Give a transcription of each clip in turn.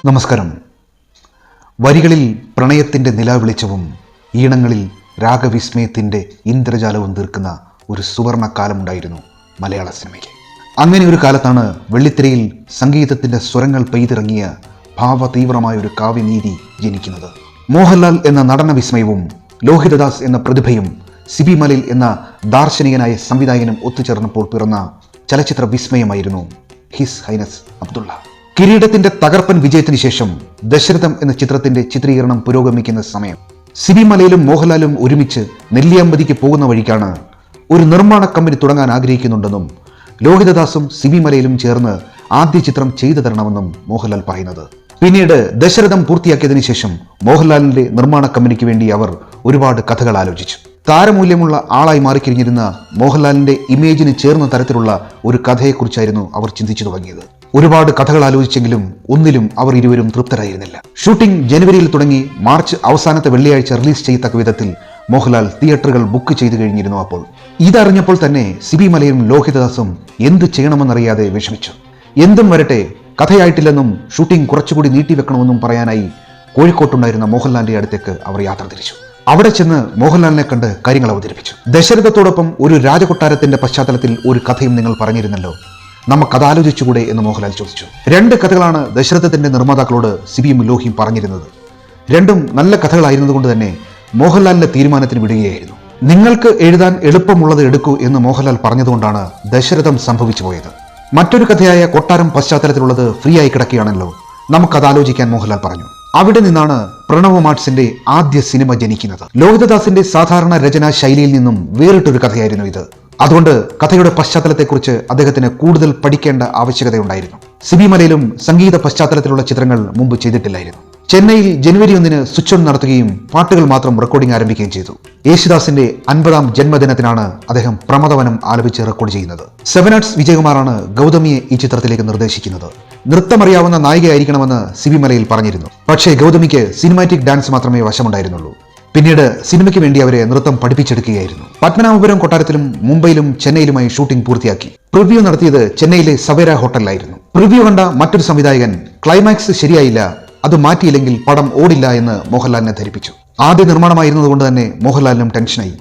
നമസ്കാരം. വരികളിൽ പ്രണയത്തിൻ്റെ നിലാവെളിച്ചവും ഈണങ്ങളിൽ രാഗവിസ്മയത്തിൻ്റെ ഇന്ദ്രജാലവും തീർക്കുന്ന ഒരു സുവർണ കാലമുണ്ടായിരുന്നു മലയാള സിനിമയ്ക്ക്. അങ്ങനെ ഒരു കാലത്താണ് വെള്ളിത്തിരയിൽ സംഗീതത്തിൻ്റെ സ്വരങ്ങൾ പെയ്തിറങ്ങിയ ഭാവതീവ്രമായ ഒരു കാവ്യനീതി ജനിക്കുന്നത്. മോഹൻലാൽ എന്ന നടന വിസ്മയവും ലോഹിതദാസ് എന്ന പ്രതിഭയും സിബി മലയിൽ എന്ന ദാർശനികനായ സംവിധായകനും ഒത്തുചേർന്നപ്പോൾ പിറന്ന ചലച്ചിത്ര വിസ്മയമായിരുന്നു ഹിസ് ഹൈനസ് അബ്ദുള്ള. കിരീടത്തിന്റെ തകർപ്പൻ വിജയത്തിന് ശേഷം ദശരഥം എന്ന ചിത്രത്തിന്റെ ചിത്രീകരണം പുരോഗമിക്കുന്ന സമയം സിബി മലയിലും മോഹൻലാലും ഒരുമിച്ച് നെല്ലിയാമ്പതിക്ക് പോകുന്ന വഴിക്കാണ് ഒരു നിർമ്മാണ കമ്പനി തുടങ്ങാൻ ആഗ്രഹിക്കുന്നുണ്ടെന്നും ലോഹിതദാസും സിബി മലയിലും ചേർന്ന് ആദ്യ ചിത്രം ചെയ്തു തരണമെന്നും മോഹൻലാൽ പറയുന്നത്. പിന്നീട് ദശരഥം പൂർത്തിയാക്കിയതിനു ശേഷം മോഹൻലാലിന്റെ നിർമ്മാണ കമ്പനിക്ക് വേണ്ടി അവർ ഒരുപാട് കഥകൾ ആലോചിച്ചു. താരമൂല്യമുള്ള ആളായി മാറിക്കഴിഞ്ഞിരുന്ന മോഹൻലാലിന്റെ ഇമേജിന് ചേർന്ന തരത്തിലുള്ള ഒരു കഥയെക്കുറിച്ചായിരുന്നു അവർ ചിന്തിച്ചു തുടങ്ങിയത്. ഒരുപാട് കഥകൾ ആലോചിച്ചെങ്കിലും ഒന്നിലും അവർ ഇരുവരും തൃപ്തരായിരുന്നില്ല. ഷൂട്ടിംഗ് ജനുവരിയിൽ തുടങ്ങി മാർച്ച് അവസാനത്തെ വെള്ളിയാഴ്ച റിലീസ് ചെയ്യത്തക്ക വിധത്തിൽ മോഹൻലാൽ തിയേറ്ററുകൾ ബുക്ക് ചെയ്തു കഴിഞ്ഞിരുന്നു. അപ്പോൾ ഇതറിഞ്ഞപ്പോൾ തന്നെ സിബി മലയും ലോഹിതദാസും എന്ത് ചെയ്യണമെന്നറിയാതെ വിഷമിച്ചു. എന്തും വരട്ടെ, കഥയായിട്ടില്ലെന്നും ഷൂട്ടിംഗ് കുറച്ചുകൂടി നീട്ടിവെക്കണമെന്നും പറയാനായി കോഴിക്കോട്ടുണ്ടായിരുന്ന മോഹൻലാലിന്റെ അടുത്തേക്ക് അവർ യാത്ര തിരിച്ചു. അവിടെ ചെന്ന് മോഹൻലാലിനെ കണ്ട് കാര്യങ്ങൾ അവതരിപ്പിച്ചു. ദശരഥത്തോടൊപ്പം ഒരു രാജകൊട്ടാരത്തിന്റെ പശ്ചാത്തലത്തിൽ ഒരു കഥയും നിങ്ങൾ പറഞ്ഞിരുന്നല്ലോ, നമുക്കത് ആലോചിച്ചുകൂടെ എന്ന് മോഹൻലാൽ ചോദിച്ചു. 2 കഥകളാണ് ദശരഥത്തിന്റെ നിർമ്മാതാക്കളോട് സിബിയും ലോഹിയും പറഞ്ഞിരുന്നത്. രണ്ടും നല്ല കഥകളായിരുന്നതുകൊണ്ട് തന്നെ മോഹൻലാലിന്റെ തീരുമാനത്തിന് വിടുകയായിരുന്നു. നിങ്ങൾക്ക് എഴുതാൻ എളുപ്പമുള്ളത് എടുക്കൂ എന്ന് മോഹൻലാൽ പറഞ്ഞതുകൊണ്ടാണ് ദശരഥം സംഭവിച്ചു പോയത്. മറ്റൊരു കഥയായ കൊട്ടാരം പശ്ചാത്തലത്തിലുള്ളത് ഫ്രീ ആയി കിടക്കുകയാണല്ലോ, നമുക്കത് ആലോചിക്കാൻ മോഹൻലാൽ പറഞ്ഞു. അവിടെ നിന്നാണ് പ്രണവ് മാർട്സിന്റെ ആദ്യ സിനിമ ജനിക്കുന്നത്. ലോഹിതദാസിന്റെ സാധാരണ രചനാ ശൈലിയിൽ നിന്നും വേറിട്ടൊരു കഥയായിരുന്നു ഇത്. അതുകൊണ്ട് കഥയുടെ പശ്ചാത്തലത്തെക്കുറിച്ച് അദ്ദേഹത്തിന് കൂടുതൽ പഠിക്കേണ്ട ആവശ്യകതയുണ്ടായിരുന്നു. സിബി മലയിലും സംഗീത പശ്ചാത്തലത്തിലുള്ള ചിത്രങ്ങൾ മുമ്പ് ചെയ്തിട്ടില്ലായിരുന്നു. ചെന്നൈയിൽ ജനുവരി 1 സ്വിച്ച് ഓൺ നടത്തുകയും പാട്ടുകൾ മാത്രം റെക്കോർഡിംഗ് ആരംഭിക്കുകയും ചെയ്തു. യേശുദാസിന്റെ 50ാം ജന്മദിനത്തിനാണ് അദ്ദേഹം പ്രമദവനം ആലപിച്ച് റെക്കോർഡ് ചെയ്യുന്നത്. 7 ആർട്സ് വിജയകുമാറാണ് ഗൗതമിയെ ഈ ചിത്രത്തിലേക്ക് നിർദ്ദേശിക്കുന്നത്. നൃത്തമറിയാവുന്ന നായികയായിരിക്കണമെന്ന് സിബി മലയിൽ പറഞ്ഞിരുന്നു. പക്ഷേ ഗൗതമിക്ക് സിനിമാറ്റിക് ഡാൻസ് മാത്രമേ വശമുണ്ടായിരുന്നുള്ളൂ. പിന്നീട് സിനിമയ്ക്ക് വേണ്ടി അവരെ നൃത്തം പഠിപ്പിച്ചെടുക്കുകയായിരുന്നു. പത്മനാഭപുരം കൊട്ടാരത്തിലും മുംബൈയിലും ചെന്നൈയിലുമായി ഷൂട്ടിംഗ് പൂർത്തിയാക്കി. പ്രിവ്യൂ നടത്തിയത് ചെന്നൈയിലെ സവേര ഹോട്ടലിലായിരുന്നു. പ്രിവ്യൂ കണ്ട മറ്റൊരു സംവിധായകൻ ക്ലൈമാക്സ് ശരിയായില്ല, അത് മാറ്റിയില്ലെങ്കിൽ പടം ഓടില്ല എന്ന് മോഹൻലാലിനെ ധരിപ്പിച്ചു. ആദ്യ നിർമ്മാണമായിരുന്നതുകൊണ്ട് തന്നെ മോഹൻലാലിനും ടെൻഷനായി.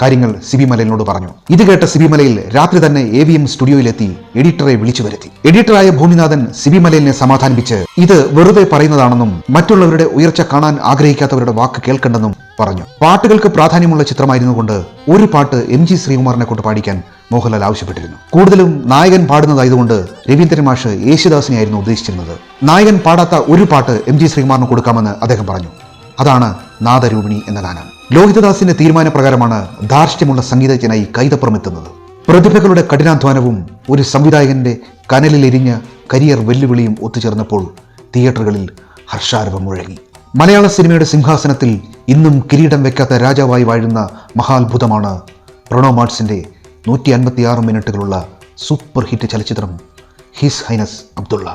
കാര്യങ്ങൾ സിബി മലയിലിനോട് പറഞ്ഞു. ഇത് കേട്ട സിബി മലയിൽ രാത്രി തന്നെ AVM സ്റ്റുഡിയോയിലെത്തി എഡിറ്ററെ വിളിച്ചു വരുത്തി. എഡിറ്ററായ ഭൂമിനാഥൻ സിബി മലയിലിനെ സമാധാനിപ്പിച്ച് ഇത് വെറുതെ പറയുന്നതാണെന്നും മറ്റുള്ളവരുടെ ഉയർച്ച കാണാൻ ആഗ്രഹിക്കാത്തവരുടെ വാക്ക് കേൾക്കണ്ടെന്നും പറഞ്ഞു. പാട്ടുകൾക്ക് പ്രാധാന്യമുള്ള ചിത്രമായിരുന്നുകൊണ്ട് ഒരു പാട്ട് MG ശ്രീകുമാറിനെ കൊണ്ട് പാടിക്കാൻ മോഹൻലാൽ ആവശ്യപ്പെട്ടിരുന്നു. കൂടുതലും നായകൻ പാടുന്നതായതുകൊണ്ട് രവീന്ദ്രൻ മാഷ് യേശുദാസിനെയായിരുന്നു ഉദ്ദേശിച്ചിരുന്നത്. നായകൻ പാടാത്ത ഒരു പാട്ട് MG ശ്രീകുമാറിന് കൊടുക്കാമെന്ന് അദ്ദേഹം പറഞ്ഞു. അതാണ് നാദരൂപിണി എന്ന ഗാനം. ലോഹിതദാസിന്റെ തീരുമാനപ്രകാരമാണ് ധാർഷ്ട്യമുള്ള സംഗീതജ്ഞനായി കൈതപ്പുറം എത്തുന്നത്. പ്രതിഭകളുടെ കഠിനാധ്വാനവും ഒരു സംവിധായകന്റെ കനലിലെരിഞ്ഞ കരിയർ വെല്ലുവിളിയും ഒത്തുചേർന്നപ്പോൾ തിയേറ്ററുകളിൽ ഹർഷാരവം മുഴങ്ങി. മലയാള സിനിമയുടെ സിംഹാസനത്തിൽ ഇന്നും കിരീടം വെക്കാത്ത രാജാവായി വാഴുന്ന മഹാത്ഭുതമാണ് പ്രണവ് മാർട്സിന്റെ 156 മിനിറ്റുകളുള്ള സൂപ്പർ ഹിറ്റ് ചലച്ചിത്രം ഹിസ് ഹൈനസ് അബ്ദുള്ള.